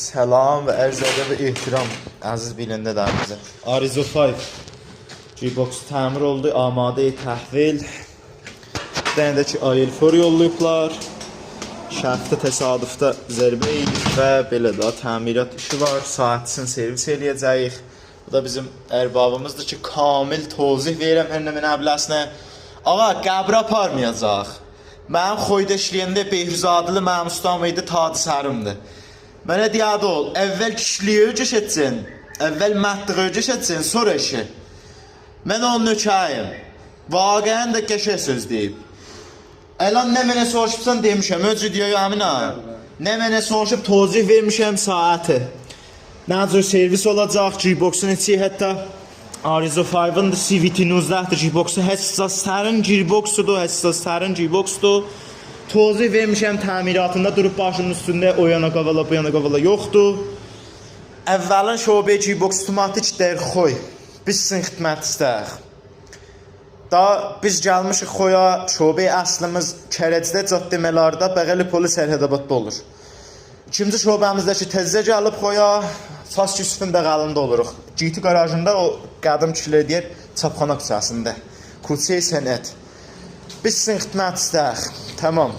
Salam və ərz ədəb və ehtiram əziz bilindələrimize. Arizo 5 G-Box təmir oldu, amadə-i təhvil. Bir dənə də ki AL4 yollayıblar. Şəxtə təsadüfdə zərbə edik və belə də təmirat işi var. Saatçısını servis eləyəcəyik. Bu da bizim ərbabımızdır ki, kamil tozih verirəm hər nə mənəbləsinə. Ağa, qəbra aparmayacaq. Mənim xoyda işləyəndə Behruzadlı mənim ustam idi, Tadı Sərimdir. Mənə deyədi ol, əvvəl kişiliyə öcəş etsin, əvvəl mətdiğə öcəş etsin, sonra işi. Mən onun nökəyim. Vaqəyən də qəşə söz deyib. Əlan nə mənə soruşubsan demişəm, öcü diyor əminə. Nə mənə soruşub tozih vermişəm saati. Nə cür servis olacaq, G-Box'un içi hətta Arizo 5'ın da CVT 19'dır, G-Box'u həssaslərin G-Box'udur, həssaslərin G-Box'udur. Tozih vermişəm təmiratında, durub başının üstündə o yana qavala, bu yana qavala yoxdur. Əvvəlin şöbə G-Box otomatik dərxoy. Biz sizin xidmət istəyik. Da biz gəlmişik xoya, şöbə əslimiz Kərəcdə caddemələrdə, Bəğəli polis sərhədabadda olur. İkinci şöbəmizdəki təzə gəlib xoya, Fas Yusufun bəğəlində oluruq. GT qarajında o qədim kişilər deyir, Çapxana küçəsində. Kuçə sənət. Biz sizin xidmət istəyik. Tamam.